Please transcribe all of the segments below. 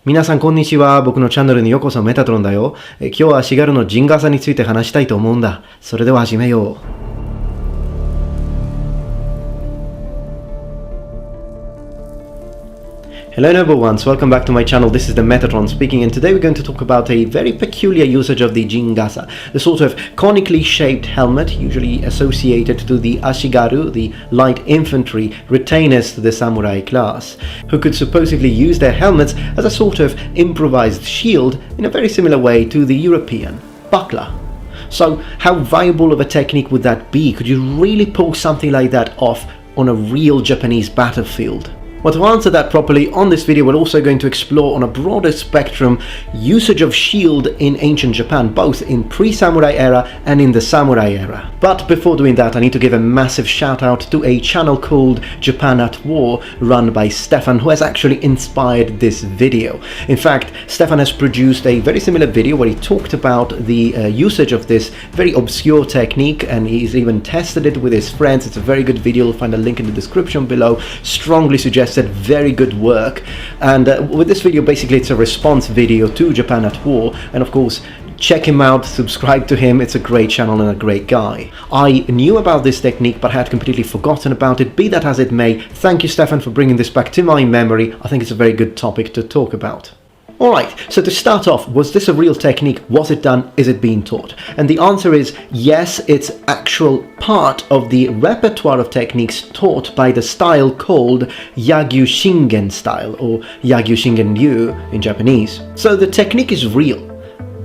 皆さんこんにちは。僕のチャンネルにようこそ。メタトロンだよ。今日は足軽のジンガサについて話したいと思うんだ。それでは始めよう。Hello everyone, so welcome back to my channel. This is the Metatron speaking, and today we're going to talk about a very peculiar usage of the Jingasa, the sort of conically shaped helmet usually associated to the Ashigaru, the light infantry retainers to the samurai class, who could supposedly use their helmets as a sort of improvised shield in a very similar way to the European buckler. So how viable of a technique would that be? Could you really pull something like that off on a real Japanese battlefield? Well, to answer that properly, on this video we're also going to explore on a broader spectrum usage of shield in ancient Japan, both in pre-samurai era and in the samurai era. But before doing that, I need to give a massive shout out to a channel called Japan at War, run by Stefan, who has actually inspired this video. In fact, Stefan has produced a very similar video where he talked about the usage of this very obscure technique, and he's even tested it with his friends. It's a very good video. You'll find a link in the description below. Strongly suggested, very good work. And with this video, basically it's a response video to Japan at War, and of course check him out, subscribe to him. It's a great channel and a great guy. I knew about this technique but had completely forgotten about it. Be that as it may, thank you Stefan for bringing this back to my memory. I think it's a very good topic to talk about. Alright, so to start off, was this a real technique? Was it done? Is it being taught? And the answer is yes, it's actual part of the repertoire of techniques taught by the style called Yagyu Shingen style, or Yagyu Shingan Ryu in Japanese. So the technique is real,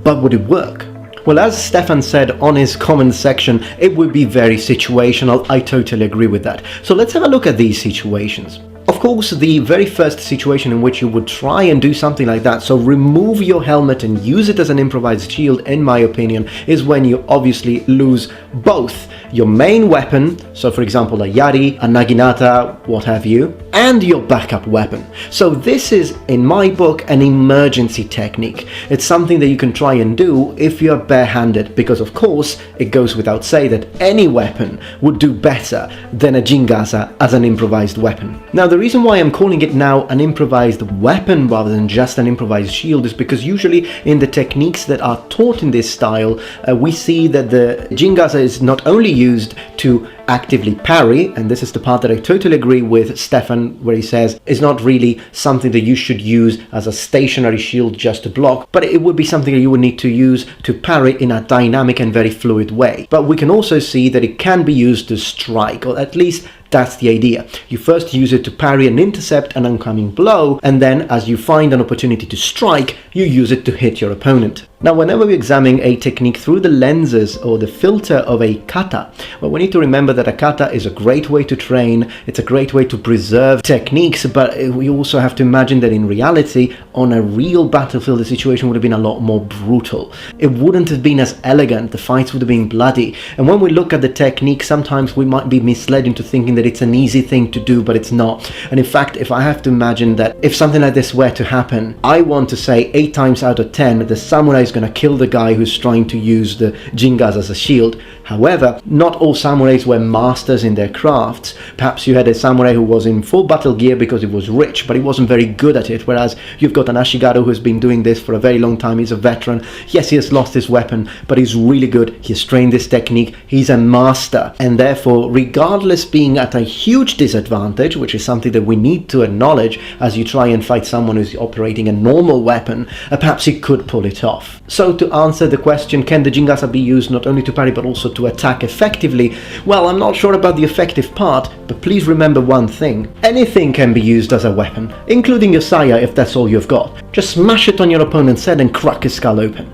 but would it work? Well, as Stefan said on his comment section, it would be very situational. I totally agree with that. So let's have a look at these situations. Of course, the very first situation in which you would try and do something like that, so remove your helmet and use it as an improvised shield, in my opinion, is when you obviously lose both your main weapon, so for example a yari, a naginata, what have you, and your backup weapon. So this is, in my book, an emergency technique. It's something that you can try and do if you're barehanded, because of course it goes without say that any weapon would do better than a Jingasa as an improvised weapon. Now the reason why I'm calling it now an improvised weapon rather than just an improvised shield is because usually in the techniques that are taught in this style, we see that the Jingasa is not only used to actively parry, and this is the part that I totally agree with Stefan, where he says it's not really something that you should use as a stationary shield just to block, but it would be something that you would need to use to parry in a dynamic and very fluid way. But we can also see that it can be used to strike, or at least that's the idea. You first use it to parry and intercept an oncoming blow, and then as you find an opportunity to strike, you use it to hit your opponent. Now, whenever we examine a technique through the lenses or the filter of a kata, well, we need to remember that a kata is a great way to train, it's a great way to preserve techniques, but we also have to imagine that in reality, on a real battlefield, the situation would have been a lot more brutal. It wouldn't have been as elegant, the fights would have been bloody, and when we look at the technique, sometimes we might be misled into thinking that it's an easy thing to do, but it's not. And in fact, if I have to imagine that if something like this were to happen, I want to say 8 times out of 10, the samurai is going to kill the guy who's trying to use the Jingasa as a shield. However, not all samurais were masters in their crafts. Perhaps you had a samurai who was in full battle gear because he was rich, but he wasn't very good at it, whereas you've got an Ashigaru who's been doing this for a very long time. He's a veteran. Yes, he has lost his weapon, but he's really good. He's trained this technique. He's a master, and therefore, regardless being at a huge disadvantage, which is something that we need to acknowledge as you try and fight someone who's operating a normal weapon, perhaps he could pull it off. So to answer the question, can the Jingasa be used not only to parry but also to attack effectively? Well, I'm not sure about the effective part, but please remember one thing. Anything can be used as a weapon, including your saya if that's all you've got. Just smash it on your opponent's head and crack his skull open.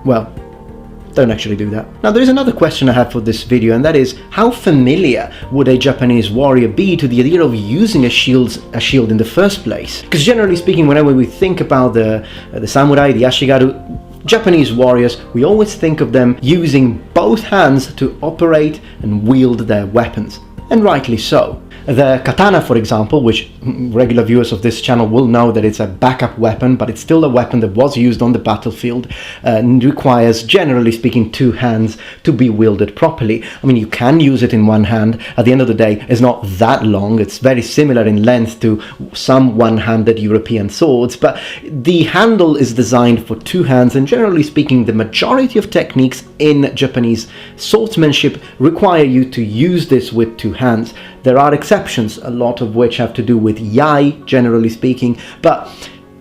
Well, don't actually do that. Now there is another question I have for this video, and that is, how familiar would a Japanese warrior be to the idea of using a shield in the first place? Because generally speaking, whenever we think about the samurai, the Ashigaru, Japanese warriors, we always think of them using both hands to operate and wield their weapons, and rightly so. The katana, for example, which regular viewers of this channel will know that it's a backup weapon, but it's still a weapon that was used on the battlefield and requires, generally speaking, 2 hands to be wielded properly. I mean, you can use it in one hand. At the end of the day, it's not that long. It's very similar in length to some one-handed European swords, but the handle is designed for 2 hands, and generally speaking, the majority of techniques in Japanese swordsmanship require you to use this with 2 hands. There are exceptions, a lot of which have to do with yai, generally speaking, but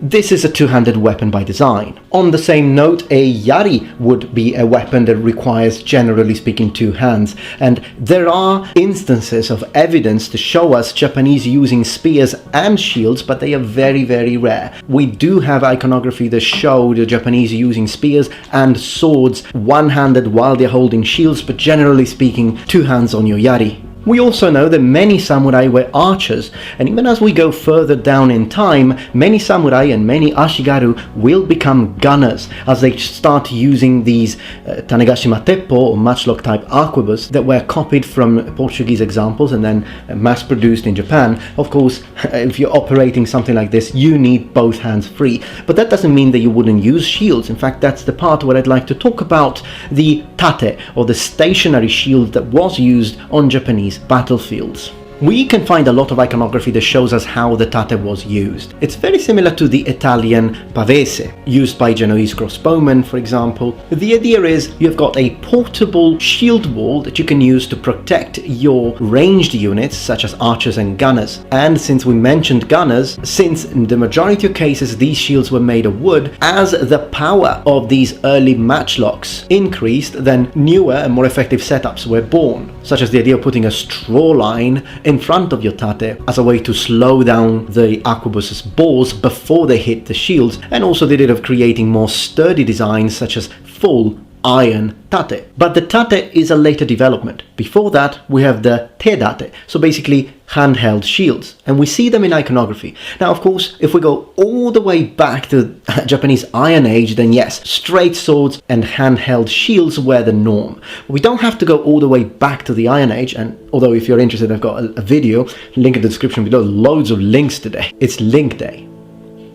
this is a 2-handed weapon by design. On the same note, a yari would be a weapon that requires, generally speaking, 2 hands, and there are instances of evidence to show us Japanese using spears and shields, but they are very, very rare. We do have iconography that show the Japanese using spears and swords one-handed while they're holding shields, but generally speaking, 2 hands on your yari. We also know that many samurai were archers, and even as we go further down in time, many samurai and many ashigaru will become gunners as they start using these tanegashima teppo or matchlock type arquebus that were copied from Portuguese examples and then mass produced in Japan. Of course, if you're operating something like this, you need both hands free, but that doesn't mean that you wouldn't use shields. In fact, that's the part where I'd like to talk about the tate, or the stationary shield that was used on Japanese battlefields. We can find a lot of iconography that shows us how the tate was used. It's very similar to the Italian pavese, used by Genoese crossbowmen, for example. The idea is you've got a portable shield wall that you can use to protect your ranged units, such as archers and gunners. And since we mentioned gunners, since in the majority of cases these shields were made of wood, as the power of these early matchlocks increased, then newer and more effective setups were born, such as the idea of putting a straw line in front of your tate as a way to slow down the arquebus's balls before they hit the shields, and also the idea of creating more sturdy designs such as full iron tate. But the tate is a later development. Before that, we have the te-date, so basically handheld shields, and we see them in iconography. Now, of course, if we go all the way back to Japanese Iron Age, then yes, straight swords and handheld shields were the norm. We don't have to go all the way back to the Iron Age, and although if you're interested, I've got a video, link in the description below, loads of links today. It's Link Day,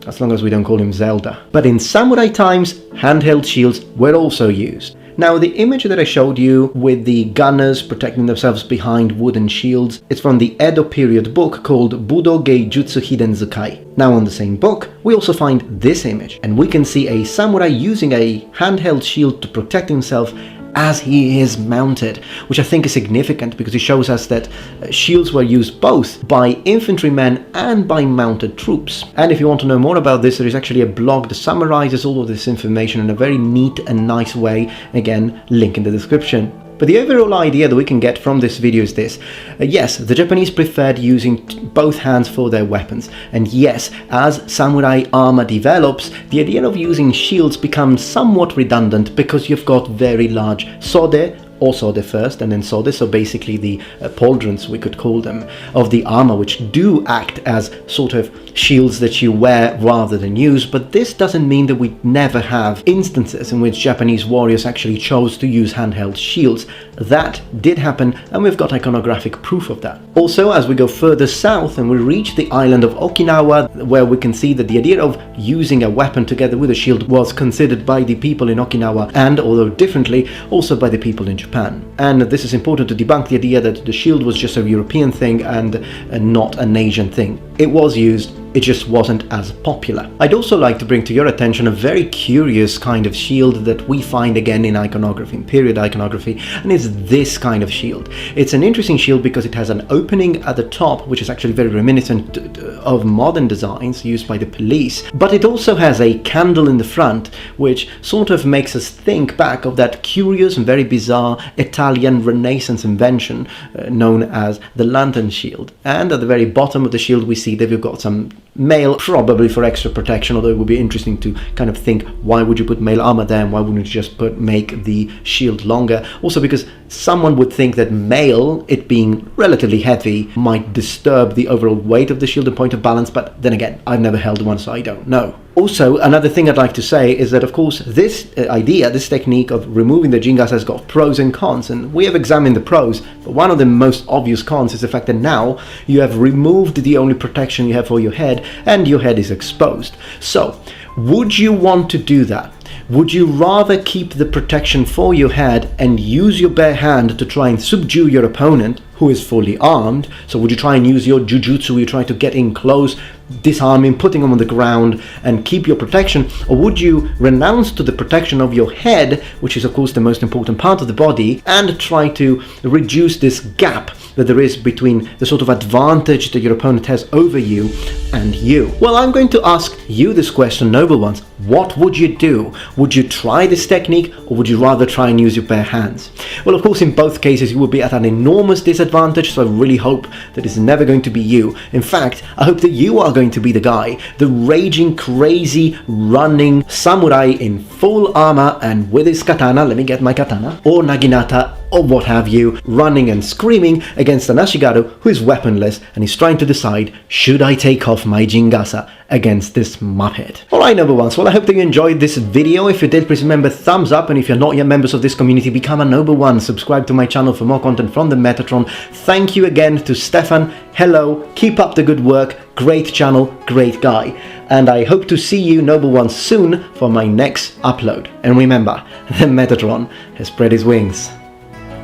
as long as we don't call him Zelda. But in samurai times, handheld shields were also used. Now, the image that I showed you with the gunners protecting themselves behind wooden shields, it's from the Edo period book called Budo Geijutsu Hidenzukai. Now, on the same book, we also find this image, and we can see a samurai using a handheld shield to protect himself as he is mounted, which I think is significant because it shows us that shields were used both by infantrymen and by mounted troops. And if you want to know more about this, there is actually a blog that summarizes all of this information in a very neat and nice way. Again, link in the description. But the overall idea that we can get from this video is this. Yes, the Japanese preferred using both hands for their weapons. And yes, as samurai armor develops, the idea of using shields becomes somewhat redundant because you've got very large sode, or sode first and then sode, so basically the pauldrons, we could call them, of the armor, which do act as sort of shields that you wear rather than use. But this doesn't mean that we never have instances in which Japanese warriors actually chose to use handheld shields. That did happen, and we've got iconographic proof of that. Also, as we go further south and we reach the island of Okinawa, where we can see that the idea of using a weapon together with a shield was considered by the people in Okinawa, and although differently, also by the people in Japan. And this is important to debunk the idea that the shield was just a European thing and not an Asian thing. It was used, it just wasn't as popular. I'd also like to bring to your attention a very curious kind of shield that we find again in iconography, in period iconography, and it's this kind of shield. It's an interesting shield because it has an opening at the top, which is actually very reminiscent of modern designs used by the police, but it also has a candle in the front, which sort of makes us think back of that curious and very bizarre Italian Renaissance invention known as the lantern shield. And at the very bottom of the shield we see that we've got some mail, probably for extra protection, although it would be interesting to kind of think, why would you put mail armor there and why wouldn't you just make the shield longer? Also because someone would think that mail, it being relatively heavy, might disturb the overall weight of the shield and point of balance, but then again, I've never held one, so I don't know. Also, another thing I'd like to say is that, of course, this this technique of removing the Jingasa has got pros and cons, and we have examined the pros, but one of the most obvious cons is the fact that now you have removed the only protection you have for your head, and your head is exposed. So, would you want to do that? Would you rather keep the protection for your head and use your bare hand to try and subdue your opponent who is fully armed? So would you try and use your jujutsu, you try to get in close, disarm him, putting him on the ground and keep your protection? Or would you renounce to the protection of your head, which is of course the most important part of the body, and try to reduce this gap that there is between the sort of advantage that your opponent has over you and you? Well, I'm going to ask you this question, noble ones. What would you do? Would you try this technique, or would you rather try and use your bare hands? Well, of course, in both cases you will be at an enormous disadvantage, so I really hope that it's never going to be you. In fact, I hope that you are going to be the guy, the raging, crazy, running samurai in full armor and with his katana, let me get my katana, or naginata, or what have you, running and screaming against an Ashigaru who is weaponless and is trying to decide, should I take off my Jingasa against this muppet? Alright, noble ones, well, I hope that you enjoyed this video. If you did, please remember thumbs up, and if you're not yet members of this community, become a noble one. Subscribe to my channel for more content from the Metatron. Thank you again to Stefan. Hello, keep up the good work, great channel, great guy. And I hope to see you, noble ones, soon for my next upload. And remember, the Metatron has spread his wings.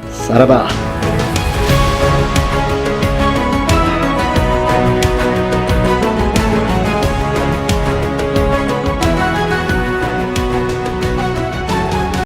Saraba!